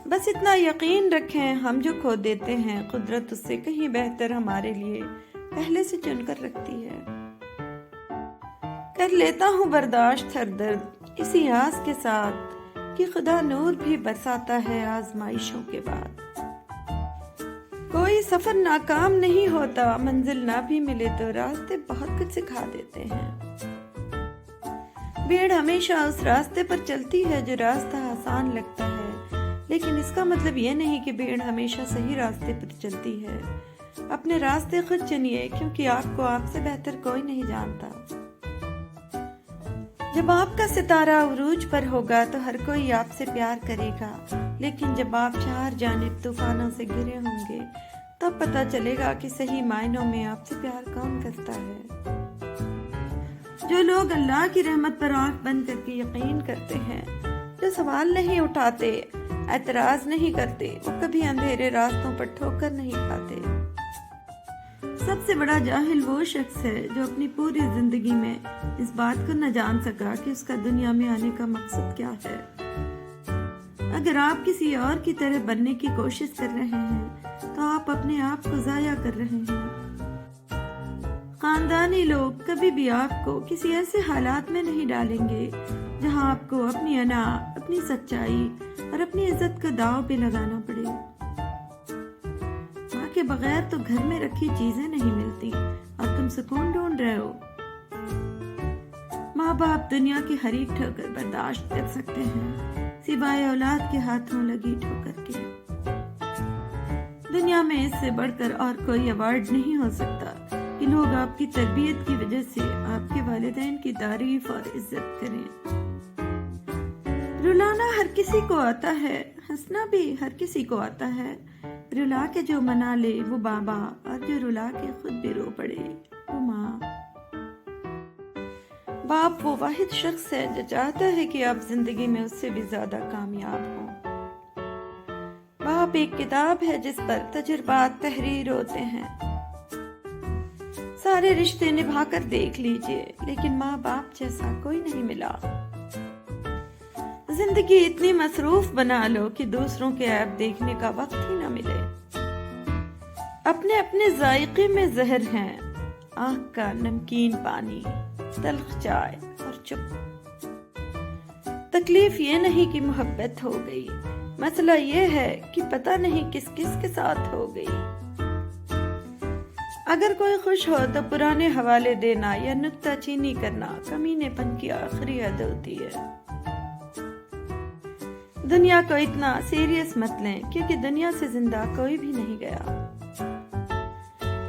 بس اتنا یقین رکھیں، ہم جو کھو دیتے ہیں قدرت اس سے کہیں بہتر ہمارے لیے پہلے سے چن کر رکھتی ہے۔ کر لیتا ہوں برداشت ہر درد اسی آس کے ساتھ کہ خدا نور بھی برساتا ہے آزمائشوں کے بعد۔ کوئی سفر ناکام نہیں ہوتا، منزل نہ بھی ملے تو راستے بہت کچھ سکھا دیتے ہیں۔ بھیڑ ہمیشہ اس راستے پر چلتی ہے جو راستہ آسان لگتا ہے، لیکن اس کا مطلب یہ نہیں کہ بھیڑ ہمیشہ صحیح راستے پر چلتی ہے۔ اپنے راستے خود چنیے، کیونکہ آپ کو آپ سے بہتر کوئی نہیں جانتا۔ جب آپ کا ستارہ عروج پر ہوگا تو ہر کوئی آپ سے پیار کرے گا، لیکن جب آپ چار جانب طوفانوں سے گھرے ہوں گے تب پتہ چلے گا کہ صحیح معنوں میں آپ سے پیار کون کرتا ہے۔ جو لوگ اللہ کی رحمت پر آنکھ بند کر کے یقین کرتے ہیں، جو سوال نہیں اٹھاتے، اعتراض نہیں کرتے، وہ کبھی اندھیرے راستوں پر ٹھوکر نہیں کھاتے۔ سب سے بڑا جاہل وہ شخص ہے جو اپنی پوری زندگی میں اس بات کو نہ جان سکا کہ اس کا دنیا میں آنے کا مقصد کیا ہے۔ اگر آپ کسی اور کی طرح بننے کی کوشش کر رہے ہیں تو آپ اپنے آپ کو ضائع کر رہے ہیں۔ خاندانی لوگ کبھی بھی آپ کو کسی ایسے حالات میں نہیں ڈالیں گے جہاں آپ کو اپنی انا، اپنی سچائی اور اپنی عزت کا داؤ پہ لگانا پڑے۔ ماں کے بغیر تو گھر میں رکھی چیزیں نہیں ملتی اور تم سکون ڈھونڈ رہے ہو۔ ماں باپ دنیا کی ہر ایک ٹھوکر برداشت کر سکتے ہیں، سوائے اولاد کے ہاتھوں لگی ٹھوکر کے۔ دنیا میں اس سے بڑھ کر اور کوئی ایوارڈ نہیں ہو سکتا کہ لوگ آپ کی تربیت کی وجہ سے آپ کے والدین کی تعریف اور عزت کریں۔ رلانا ہر کسی کو آتا ہے، ہنسنا بھی ہر کسی کو آتا ہے۔ رلا کے جو منا لے وہ بابا، اور جو رلا کے خود بھی رو پڑے وہ ماں۔ باپ وہ واحد شخص ہے جو چاہتا ہے کہ آپ زندگی میں اس سے بھی زیادہ کامیاب ہوں۔ باپ ایک کتاب ہے جس پر تجربات تحریر ہوتے ہیں۔ سارے رشتے نبھا کر دیکھ لیجئے، لیکن ماں باپ جیسا کوئی نہیں ملا۔ زندگی اتنی مصروف بنا لو کہ دوسروں کے عیب دیکھنے کا وقت ہی نہ ملے۔ اپنے اپنے ذائقے میں زہر ہیں، آنکھ کا نمکین پانی، تلخ چائے اور چپ۔ تکلیف یہ نہیں کہ محبت ہو گئی، مسئلہ یہ ہے کہ پتہ نہیں کس کس کے ساتھ ہو گئی۔ اگر کوئی خوش ہو تو پرانے حوالے دینا یا نکتہ چینی کرنا کمینے پن کی آخری حد ہوتی ہے۔ دنیا کو اتنا سیریس مت لیں، کیونکہ دنیا سے زندہ کوئی بھی نہیں گیا۔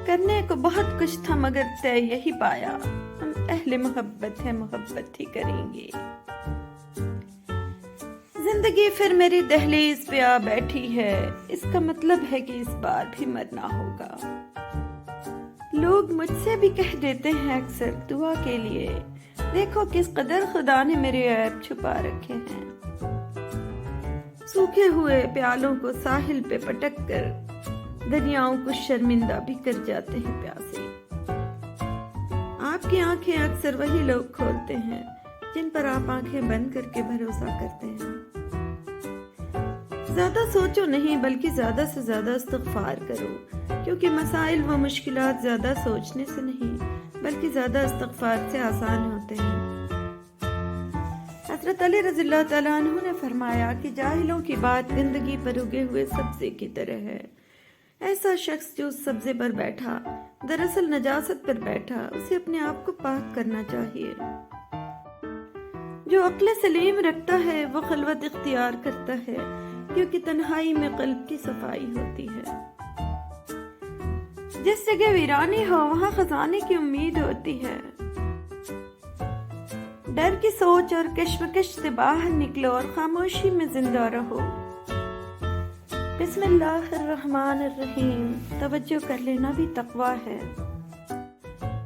کرنے کو بہت کچھ تھا مگر طے یہی پایا، ہم اہل محبت ہیں، محبت ہی کریں گے۔ زندگی پھر میری دہلیز پہ آ بیٹھی ہے، اس کا مطلب ہے کہ اس بار بھی مرنا ہوگا۔ لوگ مجھ سے بھی کہہ دیتے ہیں اکثر دعا کے لیے، دیکھو کس قدر خدا نے میرے عیب چھپا رکھے ہیں۔ سوکھے ہوئے پیالوں کو ساحل پہ پٹک کر دریاؤں کو شرمندہ بھی کر جاتے ہیں پیاسے۔ آپ کی آنکھیں اکثر وہی لوگ کھولتے ہیں جن پر آپ آنکھیں بند کر کے بھروسہ کرتے ہیں۔ زیادہ سوچو نہیں بلکہ زیادہ سے زیادہ استغفار کرو، کیونکہ مسائل و مشکلات زیادہ سوچنے سے نہیں بلکہ زیادہ استغفار سے آسان ہوتے ہیں۔ حضرت علی رضی اللہ تعالیٰ عنہ نے فرمایا کہ جاہلوں کی بات گندگی پر اگے ہوئے سبزے کی طرح ہے۔ ایسا شخص جو اس سبزے پر بیٹھا دراصل نجاست پر بیٹھا، اسے اپنے آپ کو پاک کرنا چاہیے۔ جو عقل سلیم رکھتا ہے وہ خلوت اختیار کرتا ہے، کیونکہ تنہائی میں قلب کی صفائی ہوتی ہے۔ جس جگہ ویرانی ہو وہاں خزانے کی امید ہوتی ہے۔ ڈر کی سوچ اور کشمکش سے باہر نکلو اور خاموشی میں زندہ رہو۔ بسم اللہ الرحمن الرحیم، توجہ کر لینا بھی تقویٰ ہے۔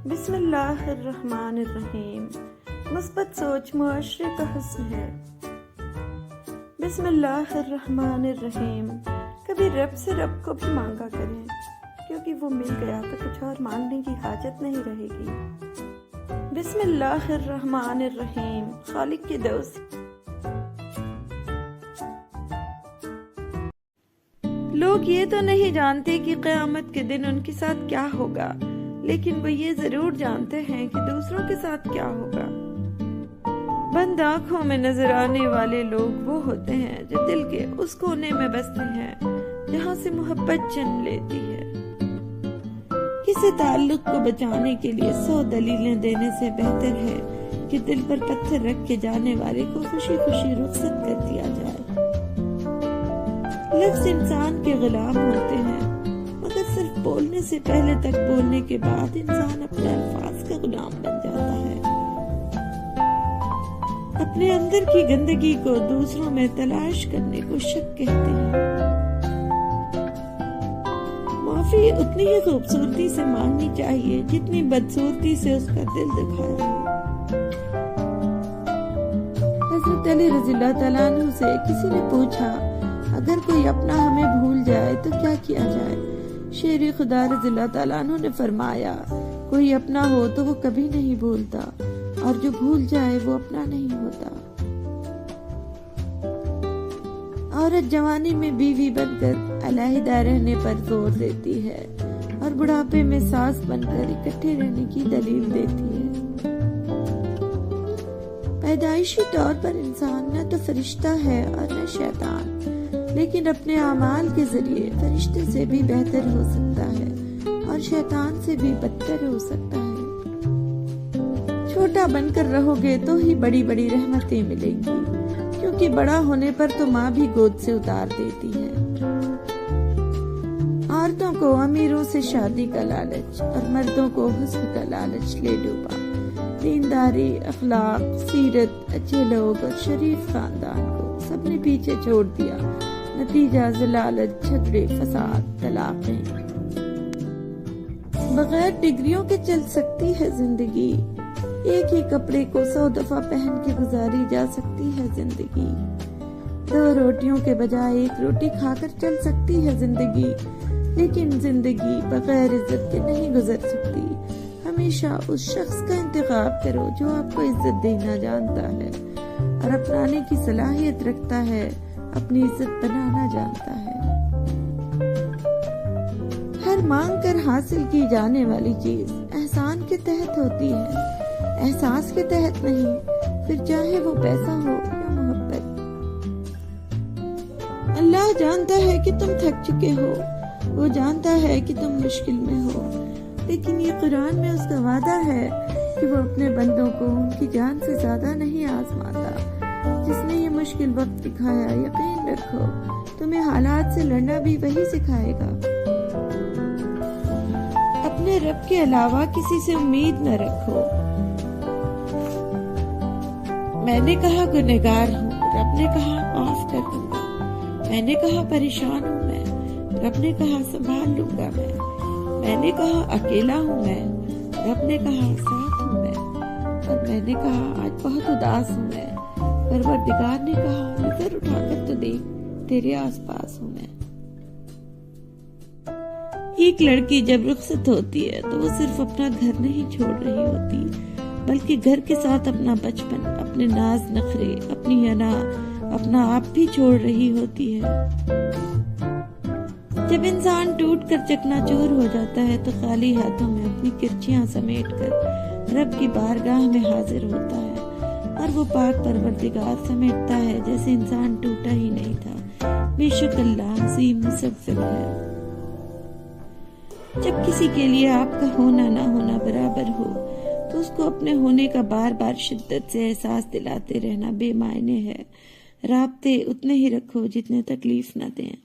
بسم اللہ الرحمن الرحیم، مثبت سوچ معاشرے کا حسن ہے۔ بسم اللہ الرحمن الرحیم، کبھی رب سے رب کو بھی مانگا کریں، کیونکہ وہ مل گیا تو کچھ اور مانگنے کی حاجت نہیں رہے گی۔ بسم اللہ الرحمن الرحیم، خالق کے دوست لوگ یہ تو نہیں جانتے کہ قیامت کے دن ان کے ساتھ کیا ہوگا، لیکن وہ یہ ضرور جانتے ہیں کہ دوسروں کے ساتھ کیا ہوگا۔ بند آنکھوں میں نظر آنے والے لوگ وہ ہوتے ہیں جو دل کے اس کونے میں بستے ہیں جہاں سے محبت جنم لیتی ہے۔ کسی تعلق کو بچانے کے لیے 100 دلیلیں دینے سے بہتر ہے کہ دل پر پتھر رکھ کے جانے والے کو خوشی خوشی رخصت کر دیا جائے۔ لفظ انسان کے غلام ہوتے ہیں، مگر صرف بولنے سے پہلے تک بولنے کے بعد انسان اپنے الفاظ کا غلام بن جاتا ہے۔ اپنے اندر کی گندگی کو دوسروں میں تلاش کرنے کو شک کہتے ہیں۔ معافی اتنی ہی خوبصورتی سے مانگنی چاہیے جتنی بدصورتی سے اس کا دل دکھایا ہو۔ حضرت علی رضی اللہ تعالیٰ عنہ سے کسی نے پوچھا، اگر کوئی اپنا ہمیں بھول جائے تو کیا کیا جائے؟ شیر خدا رضی اللہ تعالیٰ عنہ نے فرمایا، کوئی اپنا ہو تو وہ کبھی نہیں بھولتا، اور جو بھول جائے وہ اپنا نہیں ہوتا۔ عورت جوانی میں بیوی بن کر علیحدہ رہنے پر زور دیتی ہے اور بڑھاپے میں ساس بن کر اکٹھے رہنے کی دلیل دیتی ہے۔ پیدائشی طور پر انسان نہ تو فرشتہ ہے اور نہ شیطان، لیکن اپنے اعمال کے ذریعے فرشتے سے بھی بہتر ہو سکتا ہے اور شیطان سے بھی بدتر ہو سکتا ہے۔ چھوٹا بن کر رہو گے تو ہی بڑی بڑی رحمتیں ملیں گی، کیونکہ بڑا ہونے پر تو ماں بھی گود سے اتار دیتی ہے۔ عورتوں کو امیروں سے شادی کا لالچ اور مردوں کو حسن کا لالچ لے ڈوبا۔ دینداری، اخلاق، سیرت، اچھے لوگ اور شریف خاندان کو سب نے پیچھے چھوڑ دیا۔ نتیجہ ذلالت، جھگڑے، فساد، طلاقیں۔ بغیر ڈگریوں کے چل سکتی ہے زندگی، ایک ہی کپڑے کو 100 دفعہ پہن کے گزاری جا سکتی ہے زندگی۔ 2 روٹیوں کے بجائے 1 روٹی کھا کر چل سکتی ہے زندگی، لیکن زندگی بغیر عزت کے نہیں گزر سکتی۔ ہمیشہ اس شخص کا انتخاب کرو جو آپ کو عزت دینا جانتا ہے اور اپنانے کی صلاحیت رکھتا ہے، اپنی عزت بنانا جانتا ہے۔ ہر مانگ کر حاصل کی جانے والی چیز احسان کے تحت ہوتی ہے، احساس کے تحت نہیں، پھر چاہے وہ پیسہ ہو یا محبت۔ اللہ جانتا ہے کہ تم تھک چکے ہو، وہ جانتا ہے کہ تم مشکل میں ہو، لیکن یہ قرآن میں اس کا وعدہ ہے کہ وہ اپنے بندوں کو ان کی جان سے زیادہ نہیں آزماتا۔ جس نے یہ مشکل وقت دکھایا، یقین رکھو تمہیں حالات سے لڑنا بھی وہی سکھائے گا۔ اپنے رب کے علاوہ کسی سے امید نہ رکھو۔ میں نے کہا گنہگار ہوں، رب نے کہا معاف کر دوں گا۔ میں نے کہا پریشان ہوں میں، رب نے کہا سنبھال لوں گا میں نے کہا اکیلا ہوں میں، رب نے کہا ساتھ ہوں میں، اور میں نے کہا آج بہت اداس ہوں میں، پروردگار نے کہا نظر اٹھا کر تو دیکھ، تیرے آس پاس ہوں میں۔ ایک لڑکی جب رخصت ہوتی ہے تو وہ صرف اپنا گھر نہیں چھوڑ رہی ہوتی، بلکہ گھر کے ساتھ اپنا بچپن، اپنے ناز نخرے، اپنی انا، اپنا آپ بھی چھوڑ رہی ہوتی ہے۔ جب انسان ٹوٹ کر چکنا چور ہو جاتا ہے تو خالی ہاتھوں میں اپنی کرچیاں سمیٹ کر رب کی بارگاہ میں حاضر ہوتا ہے، اور وہ پاک پروردگار سمیٹتا ہے جیسے انسان ٹوٹا ہی نہیں تھا۔ بے شک اللہ عظیم مصور ہے۔ جب کسی کے لیے آپ کا ہونا نہ ہونا برابر ہو تو اس کو اپنے ہونے کا بار بار شدت سے احساس دلاتے رہنا بے معنی ہے۔ رابطے اتنے ہی رکھو جتنے تکلیف نہ دیں۔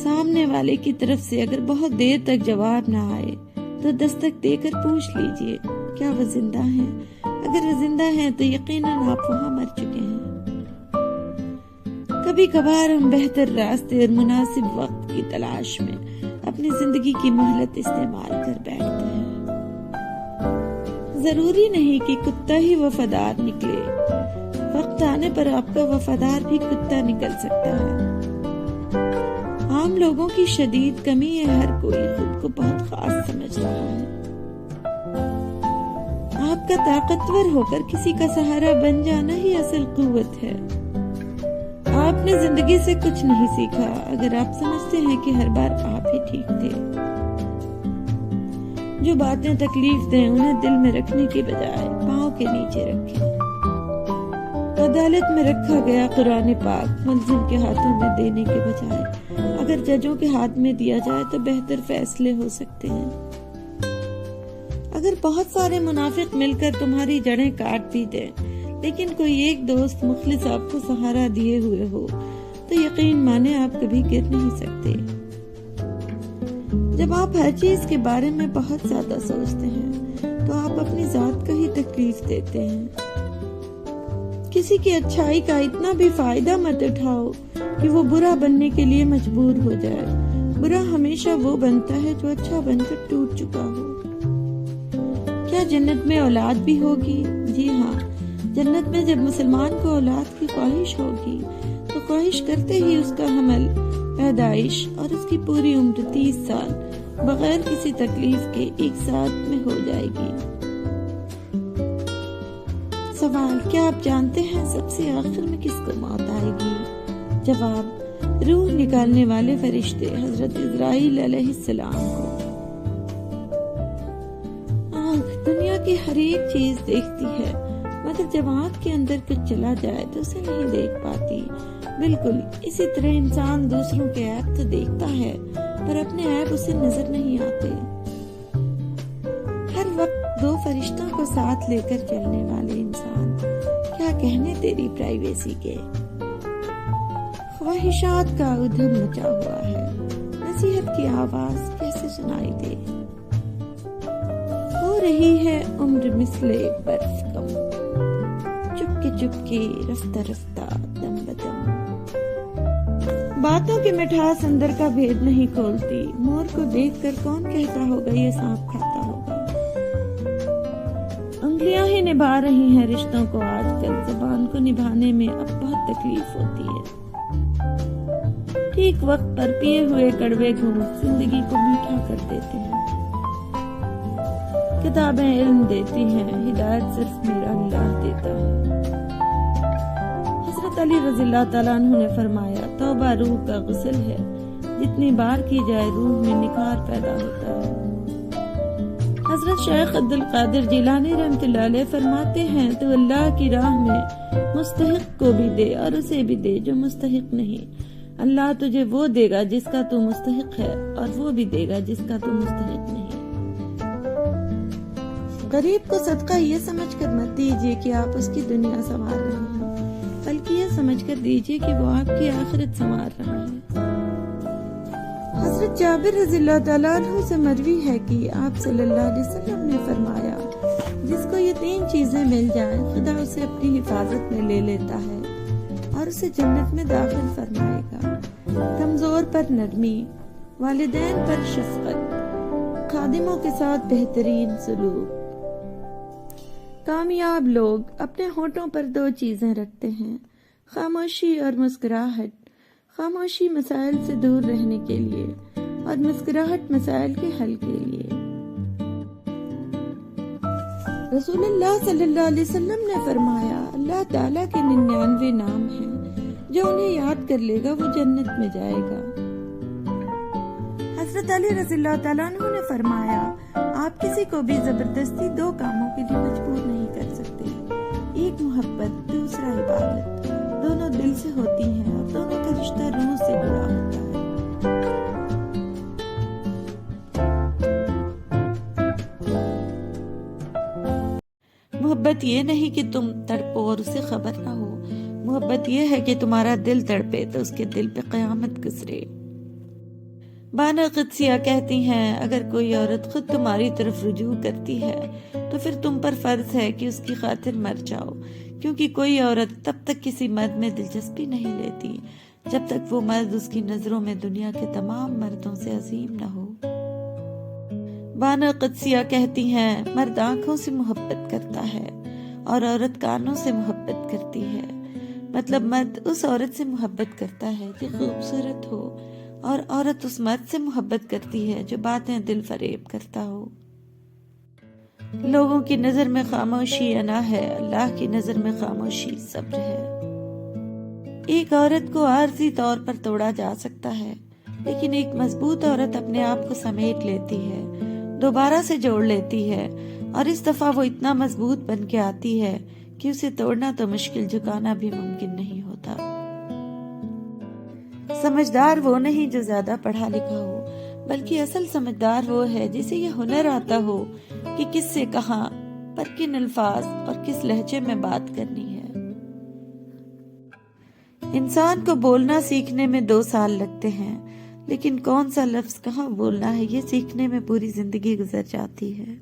سامنے والے کی طرف سے اگر بہت دیر تک جواب نہ آئے تو دستک دے کر پوچھ لیجئے کیا وہ زندہ ہیں۔ اگر وہ زندہ ہیں تو یقیناً آپ وہاں مر چکے ہیں۔ کبھی کبھار ہم بہتر راستے اور مناسب وقت کی تلاش میں اپنی زندگی کی مہلت استعمال کر بیٹھتے ہیں۔ ضروری نہیں کہ کتا ہی وفادار نکلے، وقت آنے پر آپ کا وفادار بھی کتا نکل سکتا ہے۔ عام لوگوں کی شدید کمی ہے، ہر کوئی خود کو بہت خاص سمجھ رہا ہے۔ آپ کا طاقتور ہو کر کسی کا سہارا بن جانا ہی اصل قوت ہے۔ آپ نے زندگی سے کچھ نہیں سیکھا اگر آپ سمجھتے ہیں کہ ہر بار آپ ہی ٹھیک تھے۔ جو باتیں تکلیف دیں انہیں دل میں رکھنے کی بجائے پاؤں کے نیچے رکھیں۔ عدالت میں رکھا گیا قرآن پاک ملزم کے ہاتھوں میں دینے کے بجائے اگر ججوں کے ہاتھ میں دیا جائے تو بہتر فیصلے ہو سکتے ہیں۔ اگر بہت سارے منافق مل کر تمہاری جڑیں کاٹ بھی دیں لیکن کوئی ایک دوست مخلص آپ کو سہارا دیے ہوئے ہو تو یقین مانے آپ کبھی گر نہیں سکتے۔ جب آپ ہر چیز کے بارے میں بہت زیادہ سوچتے ہیں تو آپ اپنی ذات کو ہی تکلیف دیتے ہیں۔ کسی کی اچھائی کا اتنا بھی فائدہ مت اٹھاؤ کہ وہ برا بننے کے لیے مجبور ہو جائے۔ برا ہمیشہ وہ بنتا ہے جو اچھا بن کر ٹوٹ چکا ہو۔ کیا جنت میں اولاد بھی ہوگی؟ جی ہاں، جنت میں جب مسلمان کو اولاد کی خواہش ہوگی تو خواہش کرتے ہی اس کا حمل، پیدائش اور اس کی پوری عمر 30 سال بغیر کسی تکلیف کے ایک ساتھ میں ہو جائے گی۔ سوال، کیا آپ جانتے ہیں سب سے آخر میں کس کو موت آئے گی؟ جواب، روح نکالنے والے فرشتے حضرت عزرائیل علیہ السلام کو۔ آنکھ دنیا کی ہر ایک چیز دیکھتی ہے مگر جب آنکھ کے اندر کچھ چلا جائے تو اسے نہیں دیکھ پاتی۔ بالکل اسی طرح انسان دوسروں کے عیب تو دیکھتا ہے پر اپنے عیب اسے نظر نہیں آتے۔ ہر وقت 2 فرشتوں کو ساتھ لے کر چلنے والے انسان، کیا کہنے تیری پرائیویسی کے۔ خواہشات کا ادھم مچا ہوا ہے، نصیحت کی آواز کیسے سنائی دے۔ ہو رہی ہے عمر مثل برف کم، چپ کے رفتہ رفتہ دم بدم۔ باتوں کی مٹھاس اندر کا بھید نہیں کھولتی۔ مور کو دیکھ کر کون کہتا ہوگا یہ سانپ کھاتا ہوگا۔ انگلیاں ہی نبھا رہی ہیں رشتوں کو آج کل، زبان کو نبھانے میں اب بہت تکلیف ہوتی ہے۔ ٹھیک وقت پر پیے ہوئے کڑوے گھونٹ زندگی کو میٹھا کر دیتے ہیں۔ کتابیں علم دیتی ہیں، ہدایت صرف میرا اللہ دیتا ہے۔ حضرت علی رضی اللہ تعالیٰ عنہ نے فرمایا، توبہ روح کا غسل ہے، جتنی بار کی جائے روح میں نکھار پیدا ہوتا ہے۔ حضرت شیخ عبد القادر جیلانی رحمۃ اللہ علیہ فرماتے ہیں، تو اللہ کی راہ میں مستحق کو بھی دے اور اسے بھی دے جو مستحق نہیں۔ اللہ تجھے وہ دے گا جس کا تو مستحق ہے اور وہ بھی دے گا جس کا تو مستحق نہیں۔ غریب کو صدقہ یہ سمجھ کر مت دیجیے کہ آپ اس کی دنیا سنوار رہے ہیں، بلکہ یہ سمجھ کر دیجیے کہ وہ آپ کی آخرت سنوار رہا ہے۔ حضرت جابر رضی اللہ تعالیٰ عنہ سے مروی ہے کہ آپ صلی اللہ علیہ وسلم نے فرمایا، جس کو یہ 3 چیزیں مل جائیں خدا اسے اپنی حفاظت میں لے لیتا ہے اور اسے جنت میں داخل فرمائے گا۔ کمزور پر نرمی، والدین پر شفقت، خادموں کے ساتھ بہترین سلوک۔ کامیاب لوگ اپنے ہونٹوں پر 2 چیزیں رکھتے ہیں، خاموشی اور مسکراہٹ۔ خاموشی مسائل سے دور رہنے کے لیے اور مسکراہٹ مسائل کے حل کے لیے۔ رسول اللہ صلی اللہ علیہ وسلم نے فرمایا، اللہ تعالیٰ کے 99 نام ہیں، جو انہیں یاد کر لے گا وہ جنت میں جائے گا۔ حضرت علی رضی اللہ تعالیٰ عنہ نے فرمایا، آپ کسی کو بھی زبردستی 2 کاموں کے لیے مجبور نہیں کر سکتے، ایک محبت، دوسرا عبادت۔ دونوں دل سے ہوتی ہیں اور دونوں کا رشتہ روح سے جڑا ہوتا ہے۔ محبت یہ نہیں کہ تم تڑپو اور اسے خبر نہ ہو، محبت یہ ہے کہ تمہارا دل تڑپے تو اس کے دل پہ قیامت گزرے۔ بانا قدسیہ کہتی ہیں، اگر کوئی عورت خود تمہاری طرف رجوع کرتی ہے تو پھر تم پر فرض ہے کہ اس کی خاطر مر جاؤ، کیونکہ کوئی عورت تب تک کسی مرد میں دلچسپی نہیں لیتی جب تک وہ مرد اس کی نظروں میں دنیا کے تمام مردوں سے عظیم نہ ہو۔ بانا قدسیہ کہتی ہیں، مرد آنکھوں سے محبت کرتا ہے اور عورت کانوں سے محبت کرتی ہے۔ مطلب مرد اس عورت سے محبت کرتا ہے جو خوبصورت ہو اور عورت اس مرد سے محبت کرتی ہے جو باتیں دل فریب کرتا ہو۔ لوگوں کی نظر میں خاموشی انا ہے، اللہ کی نظر میں خاموشی صبر ہے۔ ایک عورت کو عارضی طور پر توڑا جا سکتا ہے، لیکن ایک مضبوط عورت اپنے آپ کو سمیٹ لیتی ہے، دوبارہ سے جوڑ لیتی ہے، اور اس دفعہ وہ اتنا مضبوط بن کے آتی ہے کہ اسے توڑنا تو مشکل، جھکانا بھی ممکن نہیں ہوتا۔ سمجھدار وہ نہیں جو زیادہ پڑھا لکھا ہو، بلکہ اصل سمجھدار وہ ہے جسے یہ ہنر آتا ہو کہ کس سے کہاں، پر کن الفاظ اور کس لہجے میں بات کرنی ہے۔ انسان کو بولنا سیکھنے میں 2 سال لگتے ہیں، لیکن کون سا لفظ کہاں بولنا ہے یہ سیکھنے میں پوری زندگی گزر جاتی ہے۔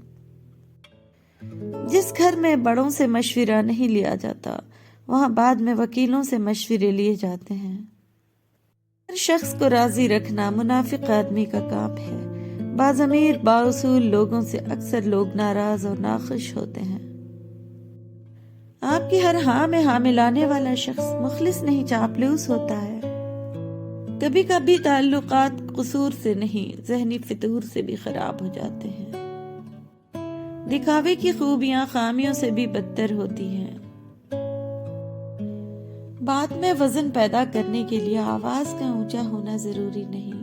جس گھر میں بڑوں سے مشورہ نہیں لیا جاتا، وہاں بعد میں وکیلوں سے مشورے لیے جاتے ہیں۔ ہر شخص کو راضی رکھنا منافق آدمی کا کام ہے۔ باضمیر بااصول لوگوں سے اکثر لوگ ناراض اور ناخوش ہوتے ہیں۔ آپ کی ہر ہاں میں ہاں ملانے والا شخص مخلص نہیں، چاپلوس ہوتا ہے۔ کبھی کبھی تعلقات قصور سے نہیں، ذہنی فتور سے بھی خراب ہو جاتے ہیں۔ دکھاوے کی خوبیاں خامیوں سے بھی بدتر ہوتی ہیں۔ بات میں وزن پیدا کرنے کے لیے آواز کا اونچا ہونا ضروری نہیں،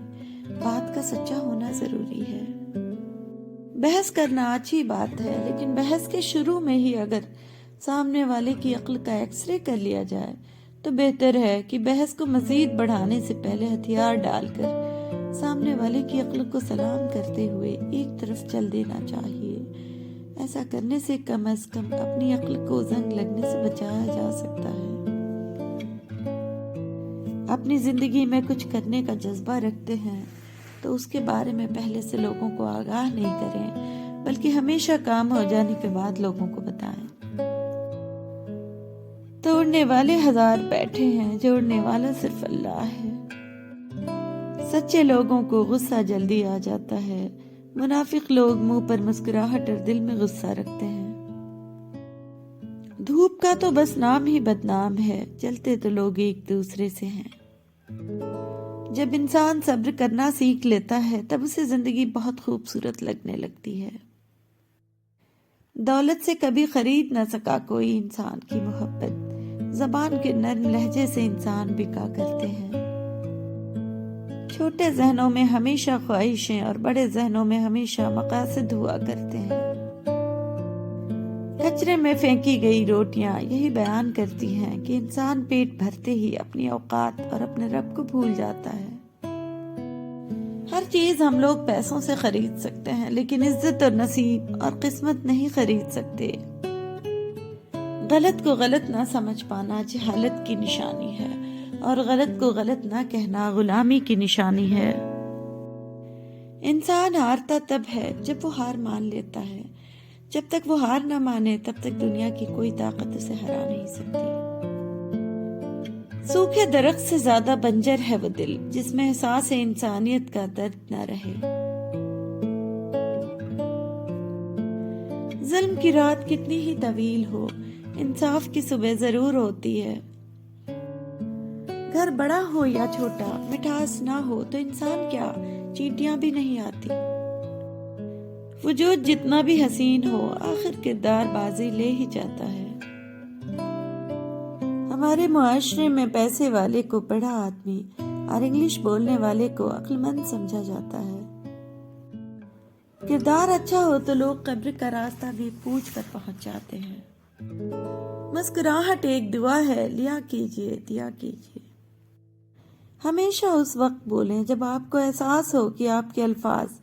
بات کا سچا ہونا ضروری ہے۔ بحث کرنا اچھی بات ہے، لیکن بحث کے شروع میں ہی اگر سامنے والے کی عقل کا ایکس رے کر لیا جائے تو بہتر ہے کہ بحث کو مزید بڑھانے سے پہلے ہتھیار ڈال کر سامنے والے کی عقل کو سلام کرتے ہوئے ایک طرف چل دینا چاہیے۔ ایسا کرنے سے کم از کم اپنی عقل کو زنگ لگنے سے بچایا جا سکتا ہے۔ اپنی زندگی میں کچھ کرنے کا جذبہ رکھتے ہیں تو اس کے بارے میں پہلے سے لوگوں کو آگاہ نہیں کریں، بلکہ ہمیشہ کام ہو جانے کے بعد لوگوں کو بتائیں۔ توڑنے والے 1000 بیٹھے ہیں، جوڑنے والا صرف اللہ ہے۔ سچے لوگوں کو غصہ جلدی آ جاتا ہے، منافق لوگ منہ پر مسکراہٹ اور دل میں غصہ رکھتے ہیں۔ دھوپ کا تو بس نام ہی بدنام ہے، جلتے تو لوگ ایک دوسرے سے ہیں۔ جب انسان صبر کرنا سیکھ لیتا ہے تب اسے زندگی بہت خوبصورت لگنے لگتی ہے۔ دولت سے کبھی خرید نہ سکا کوئی انسان کی محبت، زبان کے نرم لہجے سے انسان بکا کرتے ہیں۔ چھوٹے ذہنوں میں ہمیشہ خواہشیں اور بڑے ذہنوں میں ہمیشہ مقاصد ہوا کرتے ہیں۔ کچرے میں پھینکی گئی روٹیاں یہی بیان کرتی ہیں کہ انسان پیٹ بھرتے ہی اپنی اوقات اور اپنے رب کو بھول جاتا ہے۔ ہر چیز ہم لوگ پیسوں سے خرید سکتے ہیں، لیکن عزت اور نصیب اور قسمت نہیں خرید سکتے۔ غلط کو غلط نہ سمجھ پانا جہالت کی نشانی ہے، اور غلط کو غلط نہ کہنا غلامی کی نشانی ہے۔ انسان ہارتا تب ہے جب وہ ہار مان لیتا ہے۔ جب تک وہ ہار نہ مانے تب تک دنیا کی کوئی طاقت اسے ہرا نہیں سکتی۔ سوکھے درخت سے زیادہ بنجر ہے وہ دل جس میں احساس انسانیت کا درد نہ رہے۔ ظلم کی رات کتنی ہی طویل ہو، انصاف کی صبح ضرور ہوتی ہے۔ گھر بڑا ہو یا چھوٹا، مٹھاس نہ ہو تو انسان کیا، چینٹیاں بھی نہیں آتی۔ وجود جتنا بھی حسین ہو، آخر کردار بازی لے ہی جاتا ہے۔ ہمارے معاشرے میں پیسے والے کو بڑا آدمی اور انگلش بولنے والے کو عقل مند سمجھا جاتا ہے۔ کردار اچھا ہو تو لوگ قبر کا راستہ بھی پوچھ کر پہنچ جاتے ہیں۔ مسکراہٹ ایک دعا ہے، لیا کیجیے، دیا کیجیے۔ ہمیشہ اس وقت بولیں جب آپ کو احساس ہو کہ آپ کے الفاظ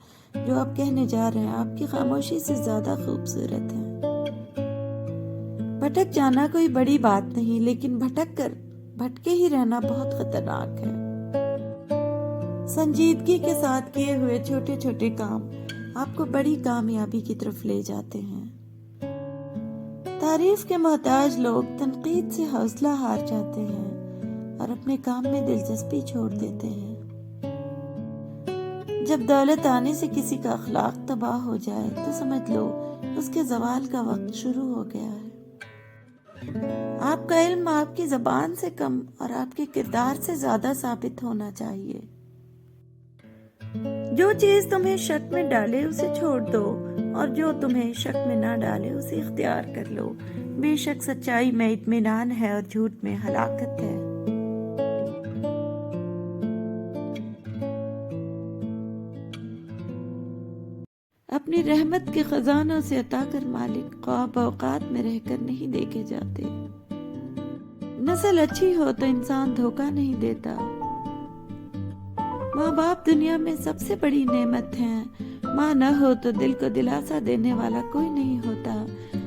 جو آپ کہنے جا رہے ہیں آپ کی خاموشی سے زیادہ خوبصورت ہیں۔ بھٹک جانا کوئی بڑی بات نہیں، لیکن بھٹکے ہی رہنا بہت خطرناک ہے۔ سنجیدگی کے ساتھ کیے ہوئے چھوٹے چھوٹے کام آپ کو بڑی کامیابی کی طرف لے جاتے ہیں۔ تعریف کے محتاج لوگ تنقید سے حوصلہ ہار جاتے ہیں اور اپنے کام میں دلچسپی چھوڑ دیتے ہیں۔ جب دولت آنے سے کسی کا اخلاق تباہ ہو جائے تو سمجھ لو اس کے زوال کا وقت شروع ہو گیا ہے۔ آپ کا علم آپ کی زبان سے کم اور آپ کے کردار سے زیادہ ثابت ہونا چاہیے۔ جو چیز تمہیں شک میں ڈالے اسے چھوڑ دو، اور جو تمہیں شک میں نہ ڈالے اسے اختیار کر لو۔ بے شک سچائی میں اطمینان ہے اور جھوٹ میں ہلاکت ہے۔ اپنی رحمت کے خزانوں سے عطا کر مالک خواب اوقات میں رہ کر نہیں دیکھے جاتے۔ نسل اچھی ہو تو انسان دھوکہ نہیں دیتا۔ ماں باپ دنیا میں سب سے بڑی نعمت ہیں۔ ماں نہ ہو تو دل کو دلاسا دینے والا کوئی نہیں ہوتا،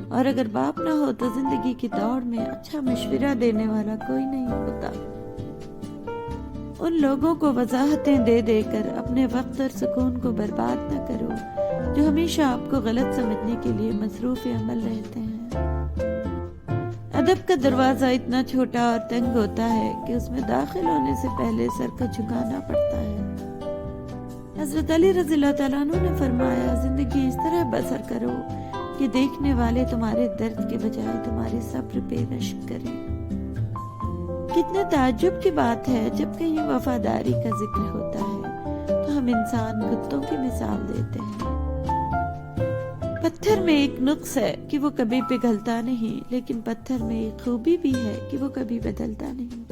اور اگر باپ نہ ہو تو زندگی کی دوڑ میں اچھا مشورہ دینے والا کوئی نہیں ہوتا۔ ان لوگوں کو وضاحتیں دے دے کر اپنے وقت اور سکون کو برباد نہ کرو جو ہمیشہ آپ کو غلط سمجھنے کے لیے مصروف عمل رہتے ہیں۔ ادب کا دروازہ اتنا چھوٹا اور تنگ ہوتا ہے کہ اس میں داخل ہونے سے پہلے سر کو جھکانا پڑتا ہے۔ حضرت علی رضی اللہ تعالیٰ عنہ نے فرمایا، زندگی اس طرح بسر کرو کہ دیکھنے والے تمہارے درد کے بجائے تمہارے صبر پہ رشک کریں۔ کتنے تعجب کی بات ہے، جب کہیں وفاداری کا ذکر ہوتا ہے تو ہم انسان کتوں کی مثال دیتے ہیں۔ پتھر میں ایک نقص ہے کہ وہ کبھی پگھلتا نہیں، لیکن پتھر میں ایک خوبی بھی ہے کہ وہ کبھی بدلتا نہیں۔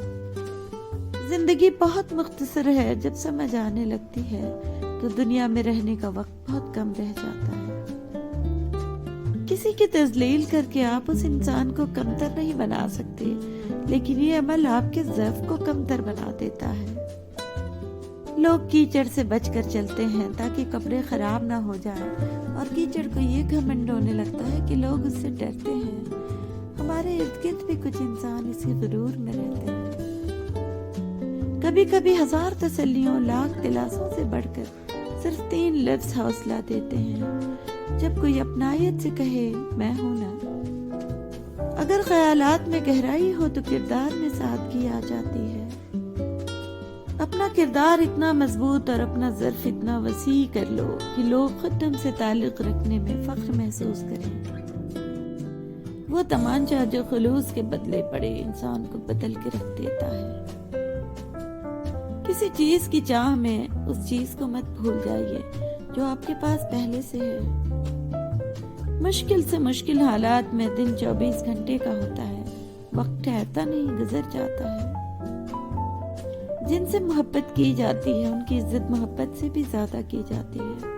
زندگی بہت مختصر ہے، جب سمجھ آنے لگتی ہے تو دنیا میں رہنے کا وقت بہت کم رہ جاتا ہے۔ کسی کی تذلیل کر کے آپ اس انسان کو کمتر نہیں بنا سکتے، لیکن یہ عمل آپ کے ضعف کو کمتر بنا دیتا ہے۔ لوگ کیچڑ سے بچ کر چلتے ہیں تاکہ کپڑے خراب نہ ہو جائیں، اور کیچڑ کو یہ گھمنڈ ہونے لگتا ہے کہ لوگ اس سے ڈرتے ہیں۔ ہمارے ارد گرد بھی کچھ انسان اسی غرور میں رہتے ہیں۔ کبھی کبھی 1000 تسلیوں، لاکھ دلاسوں سے بڑھ کر صرف 3 لفظ حوصلہ دیتے ہیں، جب کوئی اپنائیت سے کہے میں ہوں نا۔ اگر خیالات میں گہرائی ہو تو کردار میں سادگی آ جاتی ہے۔ اپنا کردار اتنا مضبوط اور اپنا ظرف اتنا وسیع کر لو کہ لوگ خود تم سے تعلق رکھنے میں فخر محسوس کریں۔ وہ تمانچہ جو خلوص کے بدلے پڑے انسان کو بدل کے رکھ دیتا ہے۔ کسی چیز کی چاہ میں اس چیز کو مت بھول جائیے جو آپ کے پاس پہلے سے ہے۔ مشکل سے مشکل حالات میں دن 24 گھنٹے کا ہوتا ہے، وقت ٹھہرتا نہیں، گزر جاتا ہے۔ جن سے محبت کی جاتی ہے ان کی عزت محبت سے بھی زیادہ کی جاتی ہے۔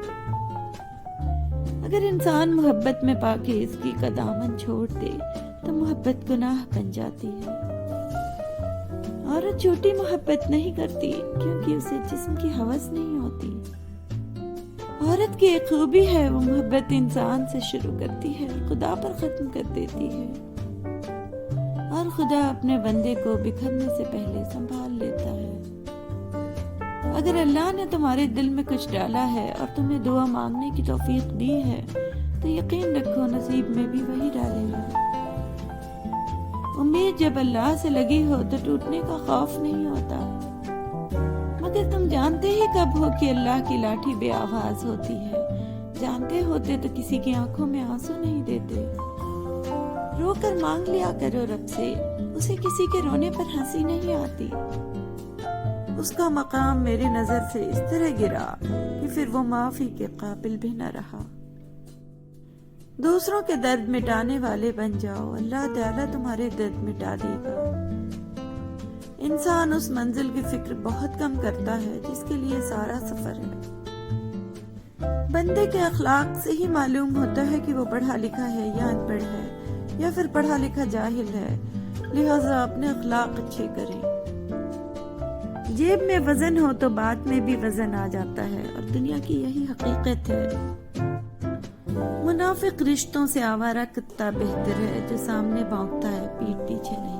اگر انسان محبت میں پاکیزگی کا دامن چھوڑ دے تو محبت گناہ بن جاتی ہے۔ عورت جھوٹی محبت نہیں کرتی کیونکہ اسے جسم کی ہوس نہیں ہوتی۔ عورت کی ایک خوبی ہے، وہ محبت انسان سے شروع کرتی ہے، خدا پر ختم کر دیتی ہے، اور خدا اپنے بندے کو بکھرنے سے پہلے سنبھال لیتا ہے۔ اگر اللہ نے تمہارے دل میں کچھ ڈالا ہے اور تمہیں دعا مانگنے کی توفیق دی ہے تو یقین رکھو نصیب میں بھی وہی ڈالے گا۔ امید جب اللہ سے لگی ہو تو ٹوٹنے کا خوف نہیں ہوتا، مگر تم جانتے ہی کب ہو کہ اللہ کی لاٹھی بے آواز ہوتی ہے۔ جانتے ہوتے تو کسی کی آنکھوں میں آنسو نہیں دیتے۔ رو کر مانگ لیا کرو رب سے، اسے کسی کے رونے پر ہنسی نہیں آتی۔ اس کا مقام میری نظر سے اس طرح گرا کہ پھر وہ معافی کے قابل بھی نہ رہا۔ دوسروں کے درد مٹانے والے بن جاؤ، اللہ تعالیٰ تمہارے درد مٹا دے گا۔ انسان اس منزل کی فکر بہت کم کرتا ہے جس کے لیے سارا سفر ہے۔ بندے کے اخلاق سے ہی معلوم ہوتا ہے کہ وہ پڑھا لکھا ہے یا ان پڑھ ہے، یا پھر پڑھا لکھا جاہل ہے۔ لہٰذا اپنے اخلاق اچھے کریں۔ جیب میں وزن ہو تو بات میں بھی وزن آ جاتا ہے، اور دنیا کی یہی حقیقت ہے۔ منافق رشتوں سے آوارہ کتا بہتر ہے جو سامنے بھونکتا ہے پیٹھ پیچھے نہیں۔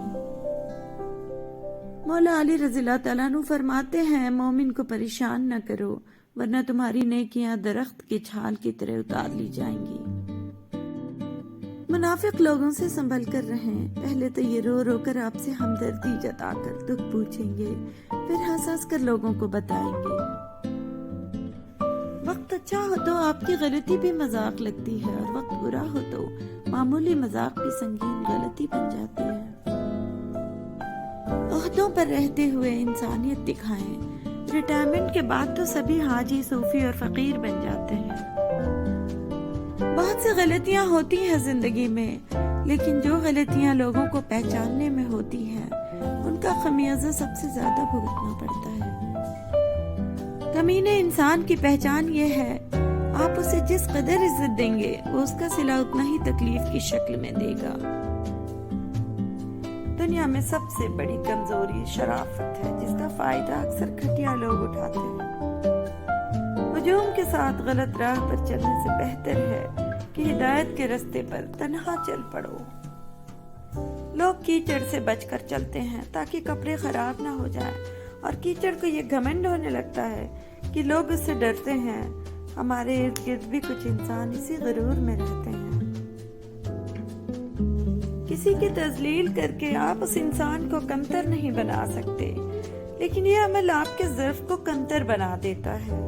مولا علی رضی اللہ تعالیٰ عنہ فرماتے ہیں، مومن کو پریشان نہ کرو ورنہ تمہاری نیکیاں درخت کی چھال کی طرح اتار لی جائیں گی۔ منافق لوگوں سے سنبھل کر رہیں، پہلے تو یہ رو رو کر آپ سے ہمدردی جتا کر دکھ پوچھیں گے، پھر ہنس ہنس کر لوگوں کو بتائیں گے۔ وقت اچھا ہو تو آپ کی غلطی بھی مذاق لگتی ہے، اور وقت برا ہو تو معمولی مذاق بھی سنگین غلطی بن جاتی ہے۔ عہدوں پر رہتے ہوئے انسانیت دکھائیں۔ ریٹائرمنٹ کے بعد تو سبھی حاجی، صوفی اور فقیر بن جاتے ہیں۔ بہت سی غلطیاں ہوتی ہیں زندگی میں، لیکن جو غلطیاں لوگوں کو پہچاننے میں ہوتی ہیں ان کا خمیازہ سب سے زیادہ بھگتنا پڑتا ہے۔ کمینے انسان کی پہچان یہ ہے، آپ اسے جس قدر عزت دیں گے وہ اس کا صلہ اتنا ہی تکلیف کی شکل میں دے گا۔ دنیا میں سب سے بڑی کمزوری شرافت ہے، جس کا فائدہ اکثر گھٹیا لوگ اٹھاتے ہیں۔ ہجوم کے ساتھ غلط راہ پر چلنے سے بہتر ہے کہ ہدایت کے راستے پر تنہا چل پڑو۔ لوگ کیچڑ سے بچ کر چلتے ہیں تاکہ کپڑے خراب نہ ہو جائیں، اور کیچڑ کو یہ گھمنڈ ہونے لگتا ہے کہ لوگ اس سے ڈرتے ہیں۔ ہمارے ارد گرد بھی کچھ انسان اسی غرور میں رہتے ہیں۔ کسی کی تذلیل کر کے آپ اس انسان کو کمتر نہیں بنا سکتے، لیکن یہ عمل آپ کے ظرف کو کمتر بنا دیتا ہے۔